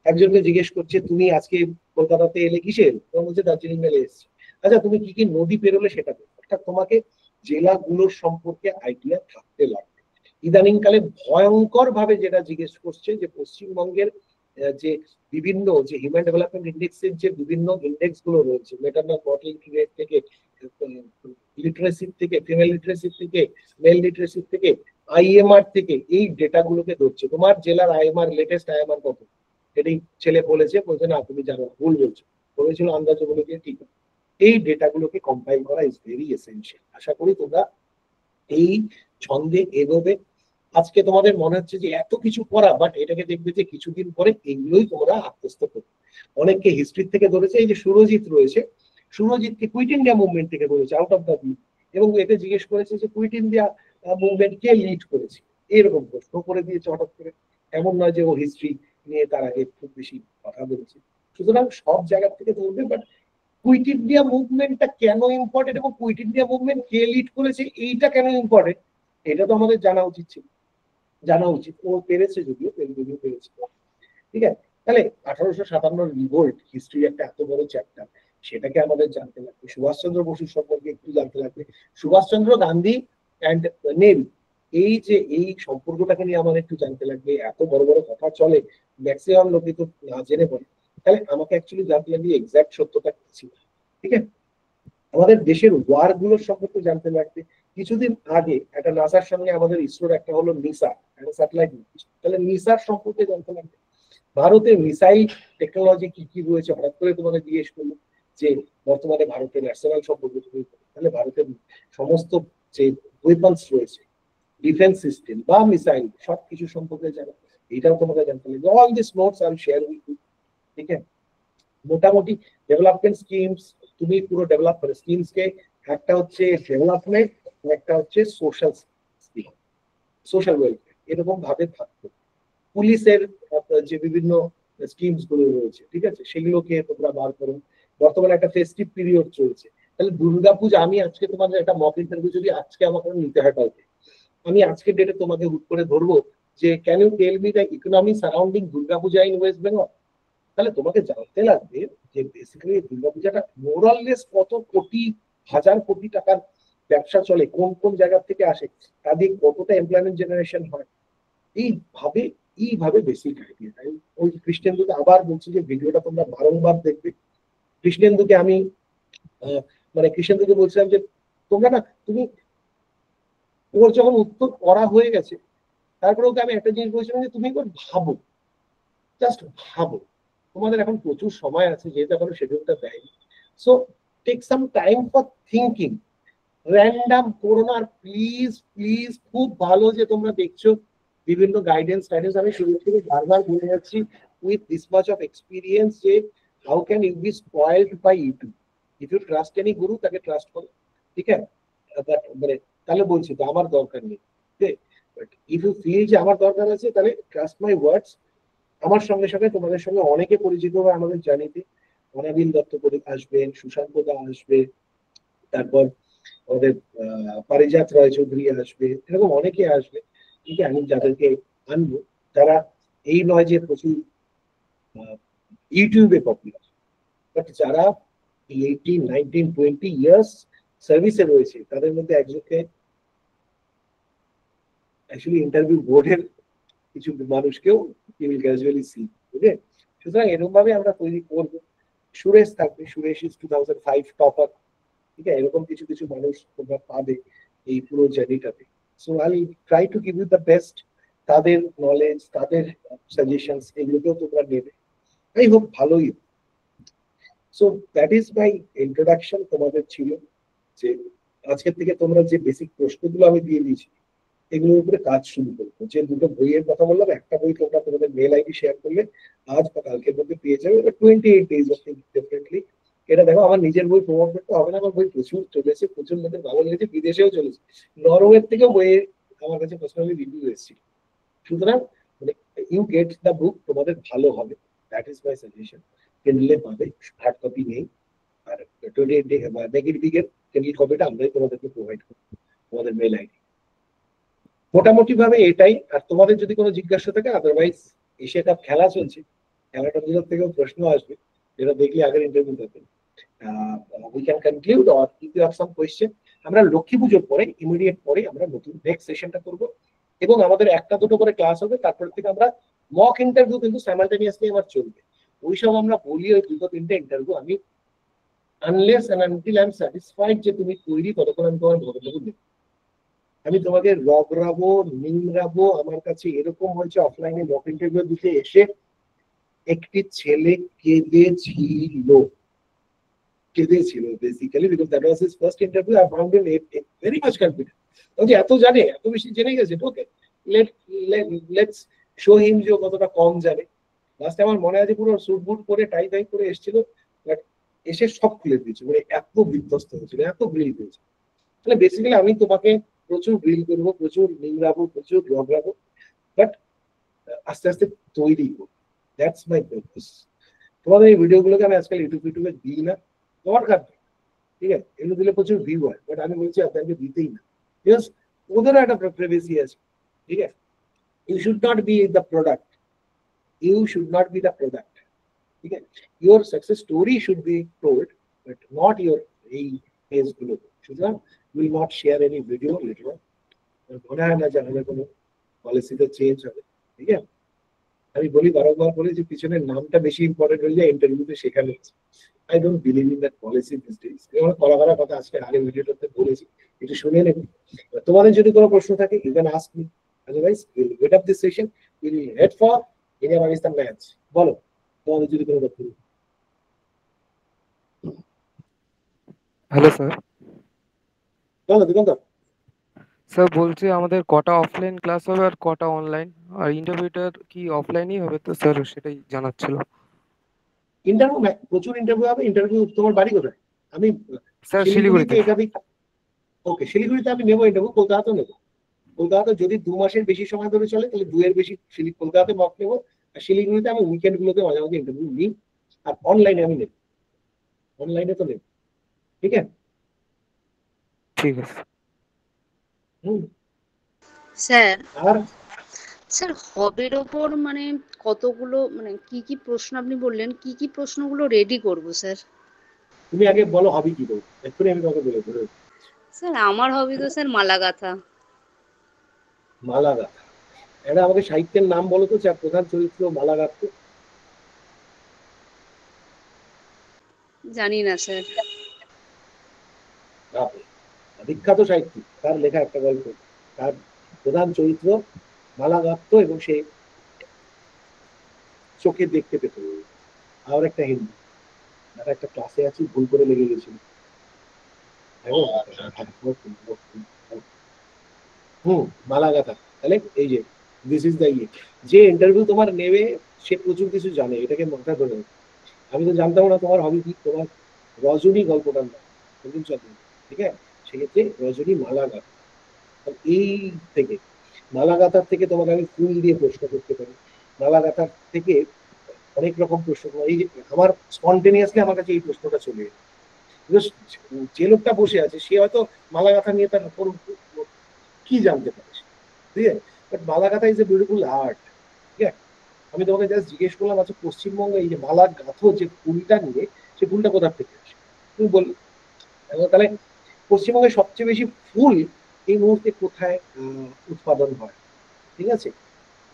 একজনকে জিজ্ঞেস করছে তুমি আজকে কলকাতাতে এলে কিসের, তোমার বলছে দার্জিলিং মেলে এসছে, আচ্ছা তুমি কি কি নদী পেরোলে সেটা, অর্থাৎ তোমাকে জেলাগুলোর সম্পর্কে আইডিয়া থাকতে লাগবে। ইদানিংকালে ভয়ঙ্কর ভাবে যেটা জিজ্ঞেস করছে যে পশ্চিমবঙ্গের যে বিভিন্ন যে হিউম্যান ডেভেলপমেন্ট ইন্ডেক্সের যে বিভিন্ন ইন্ডেক্স গুলো রয়েছে, মেটার্নাল মর্টালিটি রেট থেকে লিটারেসি থেকে, ফিমেল লিটারেসি থেকে, মেল লিটারেসি থেকে, আইএমআর থেকে এই ডেটাগুলোকে ধরছে। তোমার জেলার আইএমআর, লেটেস্ট আইএমআর কত, এটাই ছেলে বলছে না তুমি জানো, ভুল বলছো, বলেছিল আন্দাজ বলে দিয়ে ঠিক। এই ডেটাগুলোকে কম্পাইল করা ইজ ভেরি এসেনশিয়াল। আশা করি তোমরা এই ছন্দে এগোবে। আজকে তোমাদের মনে হচ্ছে যে এত কিছু করা, বাট এটাকে দেখবে যে কিছুদিন পরে এগুলোই তোমরা আত্মস্থ করবে। অনেককে হিস্ট্রি থেকে ধরেছে, এই যে সুরজিৎ রয়েছে, সুরজিৎকে কুইট ইন্ডিয়া মুভমেন্ট থেকে ধরেছে, আউট অফ দ্য ব্লু, এবং এতে জিজ্ঞেস করেছে যে কুইট ইন্ডিয়া মুভমেন্ট কে লিড করেছে, এরকম প্রশ্ন করে দিয়েছে হঠাৎ করে। এমন নয় যে ও হিস্ট্রি নিয়ে তার আগে খুব বেশি কথা বলেছে। সুতরাং সব জায়গা থেকে ধরবে, বাট কুইট ইন্ডিয়া মুভমেন্টটা কেন ইম্পর্টেন্ট এবং কুইট ইন্ডিয়া মুভমেন্ট কে লিড করেছে এইটা কেন ইম্পর্টেন্ট, এটা তো আমাদের জানা উচিত ছিল, জানা উচিত। ও পেরেছে, যদিও পেরেছে, ঠিক আছে। তাহলে 1857 রিভোল্ট, হিস্ট্রি একটা এত বড় চ্যাপ্টার, সেটাকে আমাদের জানতে লাগবে। সুভাষচন্দ্র বসুর সম্পর্কে একটু জানতে লাগবে, সুভাষচন্দ্র গান্ধী অ্যান্ড নেহরু, এই সম্পর্কটাকে নিয়ে আমাদের একটু জানতে লাগবে। এত বড় বড় কথা চলে, ম্যাক্সিমাম লোকে তো না জেনে পড়ে। তাহলে আমাকে অ্যাকচুয়ালি জানতে লাগবে এক্সাক্ট সত্যটা কি ছিল, ঠিক আছে। আমাদের দেশের ওয়ার গুলোর সম্পর্কে জানতে লাগবে। কিছুদিন আগে একটা নাসার সঙ্গে আমাদের ইসরোর একটা হলো নিসা, একটা স্যাটেলাইট, তাহলে নিসার সম্পর্কে জানতে লাগবে। ভারতের মিসাইল টেকনোলজি কি কি রয়েছে, হঠাৎ করে তোমাদের জিজ্ঞেস করলো যে বর্তমানে ভারতের ন্যাশনাল সম্পর্কে তুমি, তাহলে ভারতের সমস্ত যে ওয়েপন্স রয়েছে, ডিফেন্স সিস্টেম বা মিসাইল, সবকিছু সম্পর্কে জানা, এটাও তোমাকে জানতে লাগবে। All this notes I share with you, ঠিক আছে। মোটামুটি ডেভেলপমেন্ট স্কিমস তুমি পুরো ডেভেলপ করে, স্কিমস কে একটা হচ্ছে ডেভেলপমেন্ট, একটা হচ্ছে সোশ্যাল স্কিম, সোশ্যাল ওয়েলফেয়ার, এরকম ভাবে থাকতো। পুলিশের যে বিভিন্ন স্কিমস গুলো রয়েছে, ঠিক আছে, সেগুলোকে তোমরা বার করো। বর্তমানে একটা ফেস্টিভ পিরিয়ড চলছে, তাহলে দুর্গাপূজা, আমি আজকে তোমাদের একটা মক ইন্টারভিউ যদি আজকে আমাকে নিতে হয় কাউকে, আমি আজকের ডেটে তোমাকে হুট করে ধরবো যে can you tell me the economy surrounding Durga Puja in West Bengal, তাহলে তোমাকে জানতে লাগবে যে বেসিক্যালি দুর্গাপূজাটা মোরাললেস কত কোটি, হাজার কোটি টাকার ব্যবসা চলে, কোন কোন জায়গা থেকে আসে, তাদের কতটা এমপ্লয়মেন্ট জেনারেশন হয়, এইভাবে এইভাবে বেসিক আইডিয়া। ওই কৃষ্ণেন্দুকে আবার বলছি যে ভিডিওটা তোমরা বারংবার দেখবে। কৃষ্ণেন্দুকে আমি মানে কৃষ্ণেন্দুকে বলছিলাম যে তোমরা না, তুমি ওর যখন উত্তর করা হয়ে গেছে, তারপরে ওকে আমি একটা জিনিস বলছিলাম যে তুমি একবার ভাবো, জাস্ট ভাবো, তোমাদের এখন প্রচুর সময় আছে, যেহেতু এখনো শিডিউলটা দেয়নি, so take some time for thinking, random করো না। আর প্লিজ প্লিজ, খুব ভালো যে তোমরা দেখছো বিভিন্ন গাইডেন্স টাইডেন্স, আমি শুরু থেকে বারবার বলে যাচ্ছি with this much of experience যে how can you be spoiled by YouTube. If you trust any guru, তাকে ট্রাস্ট করো, ঠিক আছে। মানে তাহলে বলছি তো আমার দরকার নেই, বাট ইফ ইউ ফিল যে আমার দরকার আছে, তাহলে ট্রাস্ট মাই ওয়ার্ডস। আমার সঙ্গে সঙ্গে তোমাদের সঙ্গে অনেকে পরিচিত হবে আমাদের জার্নিতে, অনাবিল দত্ত আসবেন, সুশান্ত দা আসবে, তারপর আমাদের পারিজাত রায় চৌধুরী আসবে, এরকম অনেকে আসবে, ঠিক আছে। আমি যাদেরকে আনবো, তারা এই নয় যে প্রচুর ইউটিউবে পপুলার, বাট যারা 18, 19, 20 ইয়ার্স সার্ভিসে রয়েছে, তাদের মধ্যে একজনকে অ্যাকচুয়ালি ইন্টারভিউ বোর্ডের কিছু মানুষকেও ইউল ক্যাজুয়ালি সি, বুঝলে। সুতরাং এরকম ভাবে আমরা তৈরি করবো। সুরেশ থাকবে, সুরেশ ইজ 2005 টপার, ঠিক আছে। এরকম কিছু কিছু মানুষ তোমরা পাবে এই পুরো জার্নিটাতে। So I try to give you the best. তাদের নলেজ, তাদের সাজেশনস, এগুলোকেও তোমরা নেবে, আই হোপ ভালোই। So that is my introduction তোমাদের ছিল, যে আজকের থেকে তোমরা যে বেসিক প্রশ্নগুলো আমি দিয়ে দিয়েছি, এগুলোর উপরে কাজ শুরু করবো। যে দুটো বইয়ের কথা বললাম, একটা বই তোমরা তোমাদের মেল আইডি শেয়ার করলে আজ বা কালকের মধ্যে পেয়ে যাবে, 28 days অফ ডেফিনেটলি। এটা দেখো, আমার নিজের বই প্রমোট করতে হবে না, আমার বই প্রচুর চলেছে, প্রচুর লোকের ভালো লেগেছে, বিদেশেও চলেছে, নরওয়ের থেকেও বইয়ের আমার কাছে পার্সোনালি রিভিউ এসেছিল। সুতরাং মানে ইউ গেট দ্য বুক, তোমাদের ভালো হবে, দ্যাট ইজ মাই সাজেশন। কিনলে পাবে, হার্ড কপি নেই। আর 28 ডে নেগেটিভ কিনল কপিটা আমরাই তোমাদেরকে প্রোভাইড করবো, তোমাদের মেল আইডি। মোটামুটি ভাবে এটাই। আর তোমাদের যদি কোনো জিজ্ঞাসা থাকে, আদারওয়াইজ এশিয়া কাপ খেলা চলছে, খেলাটার থেকেও প্রশ্ন আসবে, যেটা দেখলে আগের ইন্টারভিউ থাকে। We can conclude or if you have some question, আমরা লক্ষ্মী পুজোর পরে, ইমিডিয়েট পরে আমরা নতুন নেক্সট সেশনটা করব, এবং আমাদের একটা দুটো করে ক্লাস হবে, তারপর থেকে আমরা মক ইন্টারভিউ কিন্তু সাইমালটেনিয়াসলি আমার চলবে। ওই সব আমরা বলি ওই দুটো তিনটে ইন্টারভিউ আমি unless and until I am satisfied যে তুমি তৈরি, ততক্ষণ আমি তোমার ভোটটুকু দেবো। আমি তোমাকে রগড়াবো, নিংড়াবো। আমার কাছে এরকম হয়েছে অফলাইনে মক ইন্টারভিউ দিতে এসে একটি ছেলে কেঁদেছিল, কেঁদেছিল basically, because that was his first interview. I found him very much confident. ও যে এত জানে, এত বেশি জেনে গেছে, ওকে লেটস শো হিম যে ও কতটা কম জানে। লাস্টে আমার মনে আছে পুরো স্যুট বুট করে টাই টাই করে এসেছিল, বাট এসে সব খুলে দিয়েছে, মানে এত বিধ্বস্ত হয়েছিল, এত গ্রিল হয়েছে। তাহলে বেসিক্যালি আমি তোমাকে প্রচুর গ্রিল করবো, প্রচুর নিংড়াবো, প্রচুর রগড়াবো, বাট আস্তে আস্তে তৈরি করবো। That's my purpose. তোমাদের এই ভিডিওগুলোকে আমি আজকাল ইউটিউবে দিই না, তোমার কাছে, ঠিক আছে? এগুলো দিলে প্রচুর ভিউ হয়, বাট আমি বলছি আপনাকে দিতেই না, বিকজ ওদেরও একটা প্রাইভেসি আছে, ঠিক আছে? You should not be the product, you should not be the product, ঠিক আছে? Your success story should be told, but not your এই পেজগুলো। সুতরাং will not share any video later. মনে হয় না যে আমাদের কোনো পলিসিতে চেঞ্জ হবে, ঠিক আছে? আমি বলি বারবার বলি যে পিছনের নামটা বেশি ইম্পর্টেন্ট হয়ে যায় ইন্টারভিউতে, সেখানে I don't believe in that policy this days. আমরা কলাকারা কথা আজকে আগে ভিডিওটাতে বলেছি, একটু শুনে নেবে। তোমাদের যদি কোনো প্রশ্ন থাকে you can ask me, otherwise will wait up this session, will head for India Pakistan match. বলো তোমাদের যদি কোনো কথা। Hello sir. বলো দিগন্ত। স্যার বলছি আমাদের কটা অফলাইন ক্লাস হবে আর কটা অনলাইন, আর ইন্টারভিউটা কি অফলাইনই হবে তো স্যার, সেটাই জানার ছিল। ইন্টারভিউ, প্রচুর ইন্টারভিউ হবে। ইন্টারভিউ, তোমার বাড়ি কোথায়? আমি স্যার শিলিগুড়িতে শিলিগুড়িতে। একাধিক, ওকে শিলিগুড়িতে আমি নেবো ইন্টারভিউ, কলকাতাতেও নেবো। কলকাতা যদি 2 মাসের বেশি সময় ধরে চলে তাহলে 2 এর বেশি কলকাতাতে মক নেবো, আর শিলিগুড়িতে আমি উইকেন্ড গুলোতে মাঝে মাঝে ইন্টারভিউ নিই। আর অনলাইনে আমি নেব, অনলাইনে তো নেব, ঠিক আছে? ঠিক আছে হুম। স্যার, আর স্যার হবের ওপর মানে কতগুলো, মানে কি কি প্রশ্ন আপনি বললেন, কি কি প্রশ্নগুলো রেডি করব স্যার? তুমি আগে বলো হবি কি বলবো, এক্ষুনি আমি তোমাকে বলে দেবো। স্যার আমার হবি তো স্যার মালা গাঁথা। মালা গাথা। এটা আমাকে সাহিত্যের নাম বলো তো, যার প্রধান চরিত্র মালা গাঁথতো। জানি না স্যার। বাপরে, বিখ্যাত সাহিত্যিক, তার লেখা একটা গল্প, তার প্রধান চরিত্র মালা গাঁথতো এবং সে চোখে দেখতে পেত। আর একটা হিন্দু, আর একটা ক্লাসে আছি, ভুল করে লেগে গেছিল। মালা গাথা। তাহলে এই যে দিস ইজ দ্য ইয়ে, যে ইন্টারভিউ তোমার নেবে সে প্রচুর কিছু জানে, এটাকে মাথা ধরে রাখো। আমি তো জানতাম না তোমার হবি কি। তোমার রজনী গল্পটার নাম বঙ্কিমচন্দ্র, ঠিক আছে? সেক্ষেত্রে রজনী মালা গাথা। এই থেকে মালা গাথার থেকে তোমাকে আমি ফুল দিয়ে প্রশ্ন করতে পারি। মালা গাথার থেকে অনেক রকম প্রশ্ন। এই যে আমার স্পন্টেনিয়াসলি আমার কাছে এই প্রশ্নটা চলে এলো, because যে লোকটা বসে আছে সে হয়তো মালা গাথা নিয়ে তার কি জানতে পারে, ঠিক আছে? বাট মালা গাথা ইজ এ বিউটিফুল আর্ট, ঠিক আছে? আমি তোমাকে জাস্ট জিজ্ঞেস করলাম, আচ্ছা পশ্চিমবঙ্গে এই যে মালা গাঁথো যে ফুলটা নিয়ে, সে ফুলটা কোথা থেকে আসে? তুমি বললে। তাহলে পশ্চিমবঙ্গে সবচেয়ে বেশি ফুল এই মুহূর্তে কোথায় উৎপাদন হয়, ঠিক আছে?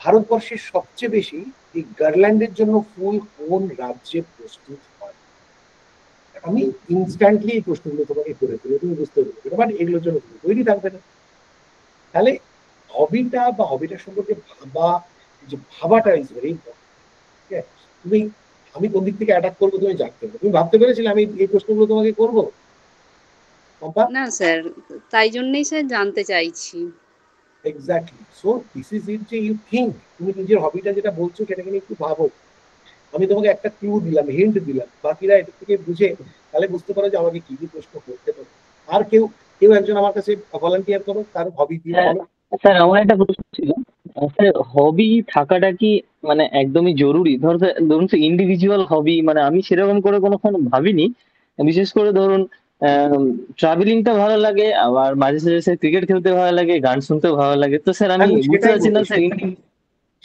ভারতবর্ষের সবচেয়ে বেশি এই গার্ল্যান্ডের জন্য ফুল কোন রাজ্যে প্রস্তুত হয়? আমি ইনস্ট্যান্টলি এই প্রশ্নগুলো তোমাকে করে দেবো, তুমি বুঝতে পারবে, বাট এগুলোর জন্য তুমি তৈরি থাকবে না। তাহলে হবিটা বা হবিটার সম্পর্কে ভাবা, যে ভাবাটা ইজ ভেরি ইম্পর্টেন্ট, ঠিক আছে? তুমি, আমি কোন দিক থেকে অ্যাটাক করবো তুমি জানতে হবে। তুমি ভাবতে পেরেছিলে আমি এই প্রশ্নগুলো তোমাকে করবো, পম্পা? না স্যার, তাই জন্যই স্যার জানতে চাইছি। Exactly, so this is it, যে ইউ থিঙ্ক, তুমি নিজের হবিটা যেটা বলছো সেটাকে নিয়ে একটু ভাবো। আমি তোমাকে একটা ক্লু দিলাম, হিন্ট দিলাম, বাকিরা এটা থেকে বুঝে তাহলে বুঝতে পারো যে আমাকে কি কি প্রশ্ন করতে পারো। আর কেউ কেউ একজন আমার কাছে ভলান্টিয়ার করো, তার হবি দিয়ে হ্যাঁ বলো। স্যার, আমার একটা প্রশ্ন ছিল। স্যার, হবি থাকাটা কি মানে একদমই জরুরি? ধরুন ইন্ডিভিজুয়াল হবি, মানে আমি সেরকম করে কোনোক্ষণ ভাবিনি। বিশেষ করে ধরুন ট্রাভেলিংটা ভালো লাগে, আবার মাঝে সাঝে স্যার ক্রিকেট খেলতে ভালো লাগে, গান শুনতেও ভালো লাগে। তো স্যার আমি আমি বুঝতে সেটাই পারছি না বলবো, স্যার।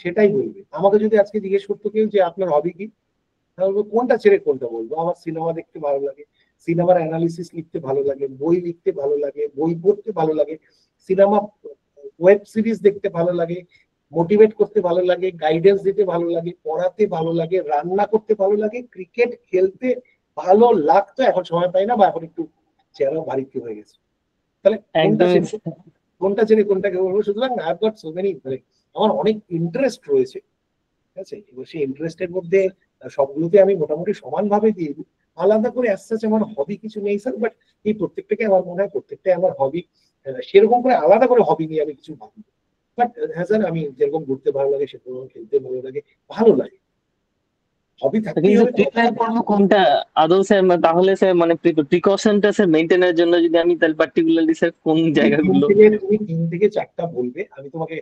সেটাই বলবে। আমাকে যদি আজকে জিজ্ঞেস করতো কেউ যে আপনার হবি কি, তাহলে বলবো কোনটা ছেড়ে কোনটা। বলবো আমার সিনেমা দেখতে ভালো লাগে, সিনেমার অ্যানালিসিস লিখতে ভালো লাগে, বই লিখতে ভালো লাগে, বই পড়তে ভালো লাগে, সিনেমা ওয়েব সিরিজ দেখতে ভালো লাগে, মোটিভেট করতে ভালো লাগে, গাইডেন্স দিতে ভালো লাগে, পড়াতে ভালো লাগে, রান্না করতে ভালো লাগে, ক্রিকেট খেলতে ভালো লাগতো, এখন সময় পাই না, বা এখন একটু চেহারা বাড়িতে হয়ে গেছে। তাহলে একদমই কোনটা ছেড়ে কোনটাকে বলবো? সুতরাং I have got so many, আমার অনেক ইন্টারেস্ট রয়েছে, ঠিক আছে? এবার সেই ইন্টারেস্টের মধ্যে সবগুলোকে আমি মোটামুটি সমানভাবে দিয়ে দিই। আলাদা করে আসতে আমার হবি কিছু নেই স্যার, বাট এই প্রত্যেকটাকে আমার মনে হয় প্রত্যেকটাই আমার হবি। সেরকম করে আলাদা করে হবি নিয়ে আমি কিছু ভাবি, বাট হ্যাঁ স্যার, আমি যেরকম ঘুরতে ভালো লাগে, সেরকম খেলতে ভালো লাগে, ভালো লাগে। হবি থাকতেই কিন্তু হবে। প্রিফার করবো কোনটা আদৌ স্যার? তাহলে স্যার মানে প্রিকশনটা স্যার মেনটেনের জন্য যদি আমি তাহলে পার্টিকুলারলি স্যার কোন জায়গাগুলো? তুমি 3 থেকে 4টা বলবে, আমি তোমাকে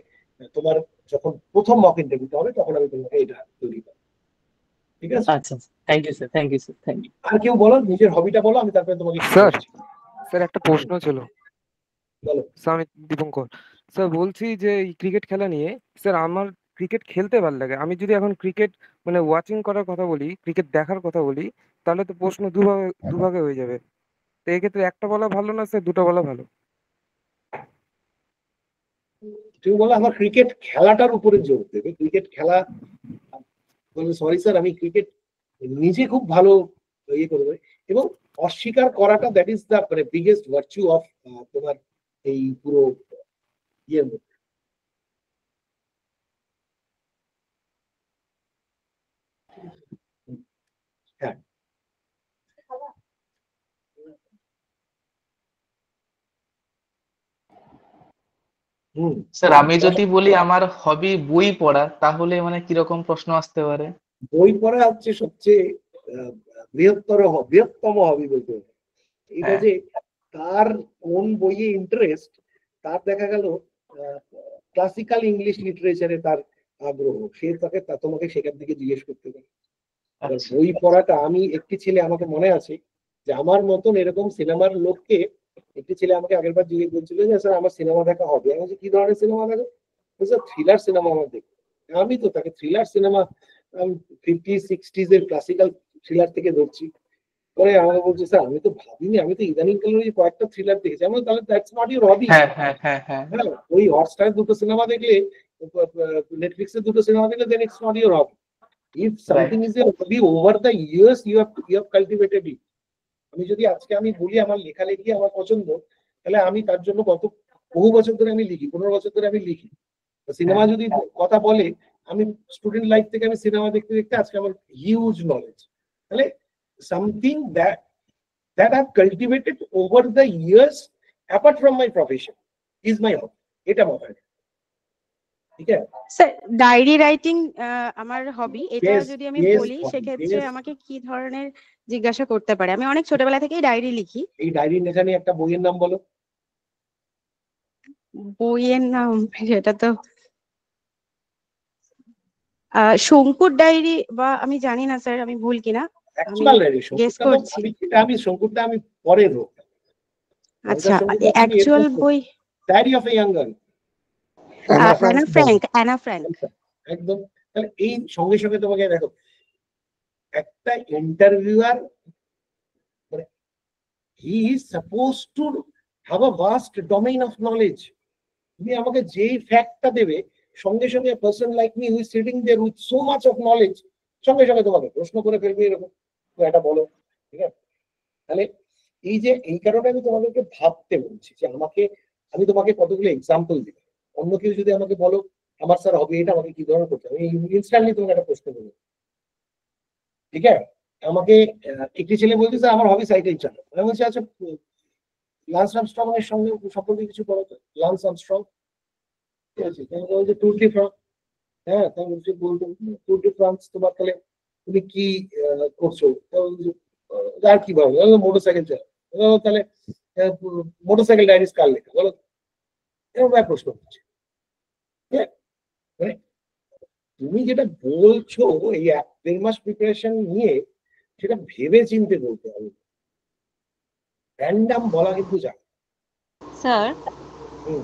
তোমার যখন প্রথম মক ইন্টারভিউটা হবে তখন আমি তোমাকে এটা তৈরি করবো, ঠিক আছে? আচ্ছা, thank you sir, thank you sir, thank you. আর কেউ বলো, নিজের হবিটা বলো, আমি তারপরে তোমাকে কিছু স্যার বলছি। স্যার একটা প্রশ্ন ছিল। বলো। স্যার আমি দীপঙ্কর স্যার বলছি যে এই ক্রিকেট খেলা নিয়ে, স্যার আমার ক্রিকেট খেলতে ভালো লাগে। আমি যদি এখন ক্রিকেট মানে ওয়াচিং করার কথা বলি, ক্রিকেট দেখার কথা বলি, তাহলে তো প্রশ্ন দুভাগে দুভাগে হয়ে যাবে। তো এক্ষেত্রে একটা বলা ভালো না স্যার দুটো বলা ভালো? তুমি বলো আমার ক্রিকেট খেলাটার উপরে জোর দেবে, ক্রিকেট খেলা বলবে সরি স্যার, আমি ক্রিকেট নিজে খুব ভালো ইয়ে করবে, এবং অস্বীকার করাটা, দ্যাট ইজ দ্য মানে বিগেস্ট ভার্চু অফ তোমার এই পুরো ইয়ের মধ্যে। হ্যাঁ। হুম। স্যার আমি যদি বলি আমার হবি বই পড়া, তাহলে মানে কিরকম প্রশ্ন আসতে পারে? বই পড়া হচ্ছে সবচেয়ে আহ, বৃহত্তম হবি বলতে হবে। এটা হ্যাঁ। যে তার কোন বইয়ে ইন্টারেস্ট, তার দেখা গেল ক্লাসিক্যাল ইংলিশ লিটারেচারে তার আগ্রহ, সে তোমাকে সেখান থেকে জিজ্ঞেস করতে পারে। এবার আচ্ছা। বই পড়াটা, আমি একটি ছেলে, আমাকে মনে আছে যে আমার মতন এরকম সিনেমার লোককে একটি ছেলে আমাকে আগেরবার জিজ্ঞেস করছিল যে স্যার আমার সিনেমা দেখা হবে। আমি বলছি কি ধরনের সিনেমা দেখো? স্যার থ্রিলার সিনেমা আমার দেখো। আমি তো তাকে থ্রিলার সিনেমা 50-60s এর ক্লাসিক্যাল থ্রিলার থেকে ধরছি। পরে আমাকে বলছে স্যার আমি তো ভাবিনি, আমি তো ইদানিং কালে ওই কয়েকটা থ্রিলার দেখেছি। আমি বললাম, তাহলে দ্যাটস নট ইউর হবি। হ্যাঁ হ্যাঁ হ্যাঁ হ্যাঁ। হ্যাঁ, ওই হটস্টারে 2টো সিনেমা দেখলে, নেটফ্লিক্সে 2টো সিনেমা দেখলে, then it's not your hobby. If right. something is a hobby, over the years you have cultivated it. আমি যদি আজকে আমি বলি আমার লেখালেখি আমার পছন্দ, তাহলে আমি তার জন্য বহু বছর ধরে আমি লিখি, 15 বছর ধরে আমি লিখি। সিনেমা হ্যাঁ। যদি কথা বলে, আমি স্টুডেন্ট লাইফ থেকে আমি সিনেমা দেখতে দেখতে আজকে আমার হিউজ নলেজ। তাহলে something that I've cultivated over the years apart from my profession is my hobby. এটা মাথায়, ঠিক আছে? স্যার ডায়েরি রাইটিং আমার হবি। এটা Yes, যদি আমি yes, বলি hobby, সেক্ষেত্রে yes. আমাকে কি ধরনের জিজ্ঞাসা করতে পারে? আমি অনেক ছোটবেলা থেকেই ডায়েরি লিখি। এই ডায়েরি লেখা নিয়ে একটা বইয়ের নাম বলো। বইয়ের নাম সেটা তো শঙ্কুর ডায়েরি, বা আমি জানি না স্যার আমি ভুল কিনা, আমি অ্যাকচুয়াল ডায়েরি। গেস শঙ্কুরটা তো করছি। শঙ্কুরটা আমি পরে রোগ। আচ্ছা, অ্যাকচুয়াল বই diary of a young girl, Anne Frank. একদম। তাহলে এই সঙ্গে সঙ্গে তোমাকে দেখো, একটা ইন্টারভিউয়ার মানে he is suppose to have a vast domain of knowledge. তুমি আমাকে যেই ফ্যাক্টটা দেবে, সঙ্গে সঙ্গে person like me who is sitting there with so much of knowledge, সঙ্গে সঙ্গে তোমাকে প্রশ্ন করে ফেলবে এরকম, তো এটা বলো, ঠিক আছে? তাহলে এই কারণে আমি তোমাদেরকে ভাবতে বলছি যে আমি তোমাকে কতগুলো এক্সাম্পল দিই। অন্য কেউ যদি আমাকে বলো আমার স্যার হবে এটা, আমাকে কি ধরনের করতে হবে, আমি ইনস্ট্যান্টলি তোমাকে একটা প্রশ্ন করবো, ঠিক আছে? আমাকে একটি ছেলে বলছে স্যার আমার হবি সাইকেল চালানো। আমি বলছি আচ্ছা, লান্স আর্মস্ট্রং এর সঙ্গে সম্পর্কে কিছু বলো তো। লান্স আর্মস্ট্রং, ঠিক আছে? বলছে ট্যুর ডি ফ্রান্স। হ্যাঁ, তাই বলছি বলতো ট্যুর ডি ফ্রান্স, তোমার তাহলে তুমি কি করছো? আর কি ভাবো? মোটরসাইকেল চালাও। তাহলে মোটরসাইকেল ডায়েরিজ কার লেখা বলো? এরকম একটা প্রশ্ন করছে। মানে তুমি যেটা বলছো এই 1-1.5 মাস প্রিপারেশন নিয়ে, সেটা ভেবে চিন্তে বলতে হবে, র্যান্ডাম বলা কিন্তু যায়। স্যার হুম।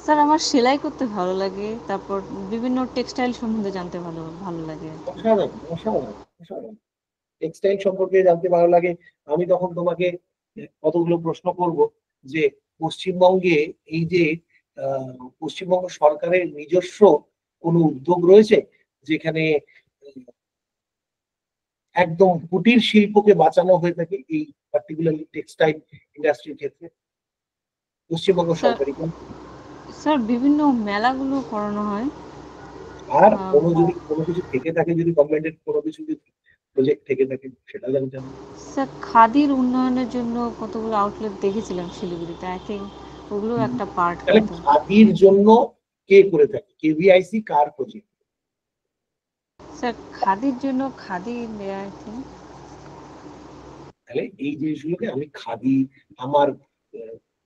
স্যার আমার সেলাই করতে ভালো লাগে, তারপর বিভিন্ন টেক্সটাইল সম্বন্ধে জানতে ভালো ভালো লাগে। অসাধারণ, অসাধারণ, অসাধারণ। টেক্সটাইল সম্পর্কে জানতে ভালো লাগে। আমি তখন তোমাকে কতগুলো প্রশ্ন করব যে পশ্চিমবঙ্গে এই যে পশ্চিমবঙ্গ সরকারের নিজস্ব কোনো উদ্যোগ রয়েছে যেখানে একদম কুটির শিল্পকে বাঁচানো হয়ে থাকে এই পার্টিকুলারলি টেক্সটাইল ইন্ডাস্ট্রির ক্ষেত্রে পশ্চিমবঙ্গ স্যার সরকারি। স্যার বিভিন্ন মেলাগুলো করানো হয়। আর আহ, কোনো কিছু থেকে থাকে, যদি গভর্নমেন্টের কোনো কিছু যদি প্রজেক্ট থেকে থাকে সেটা জানতে হবে। স্যার খাদির উন্নয়নের জন্য কতগুলো আউটলেট দেখেছিলাম শিলিগুড়িতে, আই থিঙ্ক ওগুলো একটা পার্ট তাহলে কিন্তু। খাদির জন্য কে করে থাকে? কেভিআইসি কার প্রজেক্ট? স্যার খাদির জন্য খাদি আই থিঙ্ক। তাহলে এই জিনিসগুলোকে আমি খাদি, আমার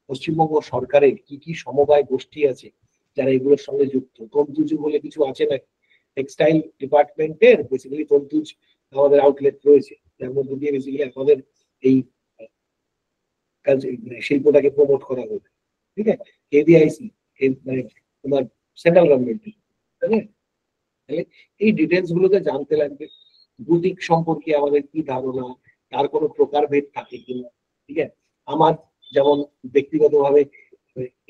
পশ্চিমবঙ্গ সরকারের কি কি সমবায় গোষ্ঠী আছে যারা এগুলোর সঙ্গে যুক্ত, তন্তুজ বলে কিছু আছে না টেক্সটাইল ডিপার্টমেন্টের, বেসিক্যালি তন্তুজ আমাদের আউটলেট রয়েছে, যার মধ্যে দিয়ে বেসিক্যালি আমাদের এই শিল্পটাকে প্রমোট করা হবে। ঠিক আছে, কেভিআইসি মানে তোমার সেন্ট্রাল গভর্নমেন্টের, তাই না? তাহলে এই ডিটেলস গুলোকে জানতে লাগবে। বুটিক সম্পর্কে আমাদের কি ধারণা, তার কোনো প্রকারভেদ থাকে কিনা। ঠিক আছে, আমার যেমন ব্যক্তিগতভাবে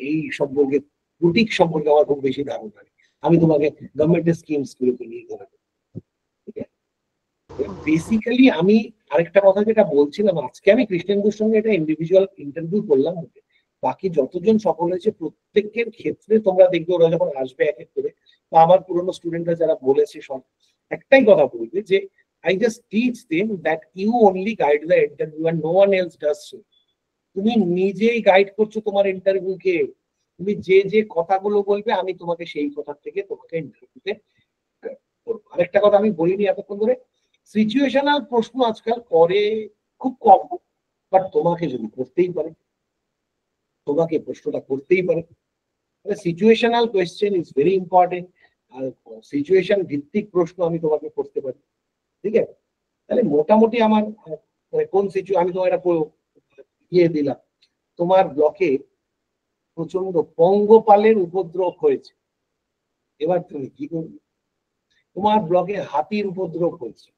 এই সম্পর্কে, বুটিক সম্পর্কে আমার খুব বেশি ধারণা নেই। আমি তোমাকে গভর্নমেন্টের স্কিমস গুলোকে নিয়ে ধরাবো। ঠিক আছে, বেসিক্যালি আমি আরেকটা কথা যেটা বলছিলাম, আজকে আমি কৃষ্ণেন্দুর সঙ্গে এটা ইন্ডিভিজুয়াল ইন্টারভিউ করলাম, বাকি যতজন সফল হয়েছে প্রত্যেকের ক্ষেত্রে তোমরা দেখবে ওরা যখন আসবে এক এক করে, বা আমার পুরনো স্টুডেন্টরা যারা বলেছে সব একটাই কথা বলবে যে I just teach them that you only guide the interview and no one else does so. তুমি নিজেই গাইড করছো তোমার ইন্টারভিউকে, তুমি যে যে কথাগুলো বলবে আমি তোমাকে সেই কথা থেকে তোমাকে ইন্টারভিউতে করবো। আরেকটা কথা আমি বলিনি এতক্ষণ ধরে, সিচুয়েশনাল প্রশ্ন আজকাল করে খুব কম, বাট তোমাকে যদি করতেই পারে, তোমাকে প্রশ্নটা করতেই পারে। Situational question is very important, আর সিচুয়েশন ভিত্তিক প্রশ্ন আমি তোমাকে করতে পারি। ঠিক আছে, তাহলে মোটামুটি আমার কোন আমি তোমার একটা ইয়ে দিলাম, তোমার ব্লকে প্রচন্ড পঙ্গপালের উপদ্রব হয়েছে, এবার তুমি কি করবে? তোমার ব্লকে হাতির উপদ্রব হয়েছে,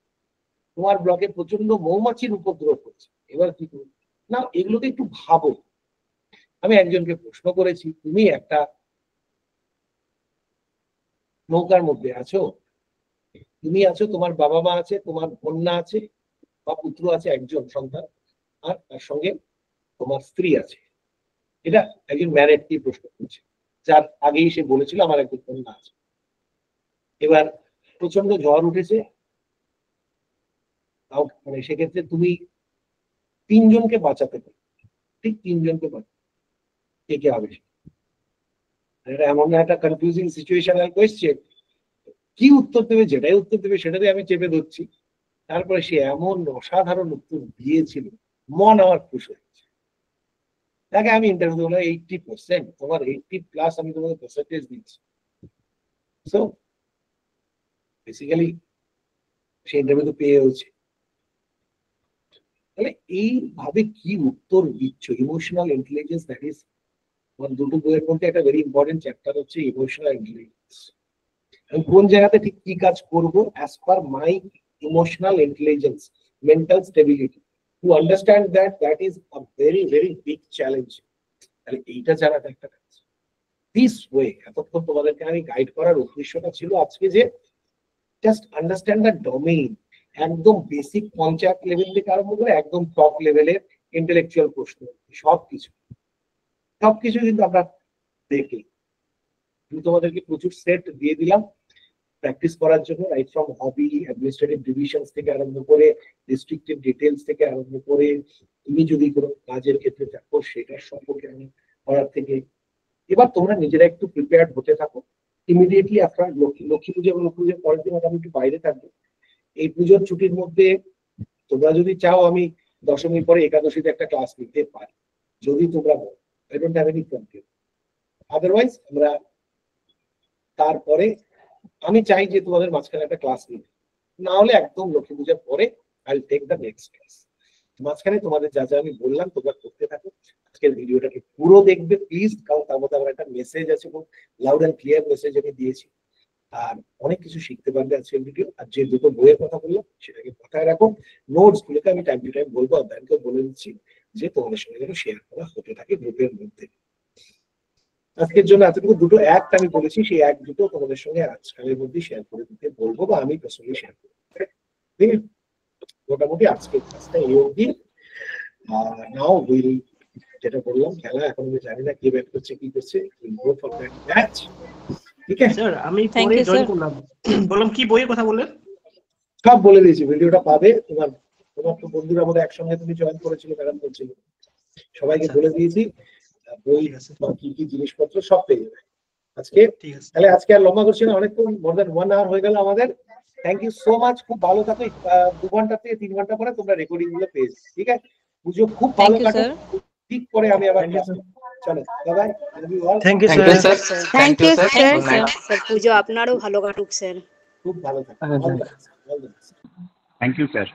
তোমার ব্লকে প্রচন্ড মৌমাছির উপদ্রব হয়েছে, এবার কি করবে? না, এগুলোকে একটু ভাবো। আমি একজনকে প্রশ্ন করেছি, তুমি একটা নৌকার মধ্যে আছো, তুমি আছো, তোমার বাবা মা আছে, তোমার কন্যা আছে বা পুত্র আছে একজন সন্তান, আর তার সঙ্গে তোমার স্ত্রী আছে। এটা একজন ম্যারেড কি প্রশ্ন করছে, যার আগেই সে বলেছিল আমার একজন কন্যা আছে। এবার প্রচন্ড ঝড় উঠেছে, মানে সেক্ষেত্রে তুমি তিনজনকে বাঁচাতে পারো, ঠিক তিনজনকে বাঁচাতে, কে কে হবে? এটা এমন একটা কনফিউজিং সিচুয়েশনাল কোয়েশ্চেন, কি উত্তর দেবে, যেটাই উত্তর দেবে সেটাতে আমি চেপে ধরছি। তারপরে সে এমন অসাধারণ উত্তর দিয়েছিল, মন আমার খুশ হয়েছে। তাকে আমি ইন্টারভিউ দিলাম, 80%, তোমার 80+ আমি তোমাকে পার্সেন্টেজ দিচ্ছি। সো বেসিক্যালি সে ইন্টারভিউ পেয়ে হচ্ছে। তাহলে এইভাবে কি উত্তর দিচ্ছ? ইমোশনাল ইন্টেলিজেন্স, দ্যাট ইজ আমার দুটো বইয়ের মধ্যে একটা ভেরি ইম্পর্টেন্ট চ্যাপ্টার হচ্ছে ইমোশনাল ইন্টেলিজেন্স। আমি কোন জায়গাতে ঠিক কি কাজ করব as per my emotional intelligence, mental stability, to understand that is a very very big challenge. তাহলে এইটা জানাটা একটা কাজ। দিস ওয়ে এতক্ষণ তোমাদেরকে আমি গাইড করার উদ্দেশ্যটা ছিল আজকে যে জাস্ট আন্ডারস্ট্যান্ড দ্য ডোমেইন, একদম বেসিক পঞ্চায়েত লেভেল থেকে আরম্ভ করে একদম টপ লেভেলের ইন্টেলেকচুয়াল প্রশ্ন, সবকিছু কিন্তু আমরা দেখি। আমি তোমাদেরকে প্রচুর সেট দিয়ে দিলাম প্র্যাকটিস করার জন্য, right from hobby, administrative divisions থেকে আরম্ভ করে ডিস্ট্রিক্টিভ ডিটেলস থেকে আরম্ভ করে তুমি যদি কোনো কাজের ক্ষেত্রে থাকো সেটার সম্পর্কে আমি করার থেকে। এবার তোমরা নিজেরা একটু প্রিপেয়ার্ড হতে থাকো। ইমিডিয়েটলি আফটার লক্ষ্মী পুজো এবং লক্ষ্মী পুজোর পরের দিন আমি একটু বাইরে থাকবো। এই পুজোর ছুটির মধ্যে তোমরা যদি চাও আমি দশমীর পরে একাদশীতে একটা ক্লাস নিতে পারি, যদি তোমরা বলো, I don't have any problem. Otherwise আমরা তারপরে আমি চাই যে তোমাদের মাঝখানে একটা ক্লাস নিতে, না হলে একদম লক্ষ্মী পূজার পরে I will take the next class. মাঝখানে তোমাদের যা যা আমি বললাম তোমরা করতে থাকো। আজকের ভিডিওটাকে পুরো দেখবে প্লিজ, কারণ তার মধ্যে আমার একটা মেসেজ আছে, খুব লাউড অ্যান্ড ক্লিয়ার মেসেজ আমি দিয়েছি, আর অনেক কিছু শিখতে পারবে আজকের ভিডিও। আর যে দুটো বইয়ের কথা বললাম সেটাকে মাথায় রাখো, নোটস গুলোকে আমি টাইম টু টাইম বলবো, আর ব্যাংকে বলে দিচ্ছি যে তোমাদের সঙ্গে যেন শেয়ার করা হতে থাকে গ্রুপের মধ্যে। আজকের জন্য এতটুকু, দুটো অ্যাক্ট আমি বলেছি, সেই অ্যাক্ট দুটো তোমাদের সঙ্গে আজকালের মধ্যে শেয়ার করে দিতে বলবো, বা আমি পার্সোনালি শেয়ার করবো। ঠিক আছে, মোটামুটি আজকে ক্লাসটা এই অবধি। নাও উইল, যেটা বললাম খেলা এখন আমি জানি না কে ব্যাট করছে কি করছে, will go for that match. ঠিক আছে স্যার আমি থ্যাংক পরে ইউ জয়েন স্যার। করলাম। বললাম কি বইয়ের কথা বললেন? সব বলে দিয়েছি, ভিডিওটা পাবে। তোমার তোমার তো বন্ধুরা আমাদের একসঙ্গে তুমি জয়েন করেছিল, ম্যাডাম বলছিল, সবাইকে আচ্ছা, বলে দিয়েছি। বই ঠিক আছে বা কি কি জিনিসপত্র সব পেয়ে যাবে আজকে। ঠিক আছে। তাহলে আজকে আর লম্বা করছি না, অনেকক্ষণ মোর দ্যান 1 আওয়ার হয়ে গেল আমাদের। থ্যাংক ইউ সো মাচ, খুব ভালো থাকো। 2 ঘন্টা থেকে 3 ঘন্টা পরে তোমরা রেকর্ডিং গুলো পেয়ে যাবে। ঠিক আছে, পুজো খুব ভালো থ্যাংক ইউ কাটো। স্যার। ঠিক করে আমি আবার থ্যাংক ইউ ক্লাস স্যার। করবো। চলো bye, love you all. Thank you thank sir. You sir. Sir thank you sir. Thank you good night. Sir. Sir Puja আপনারও ভালো কাটুক স্যার। খুব ভালো থাকো। আচ্ছা, all the best, all the best. Thank you sir.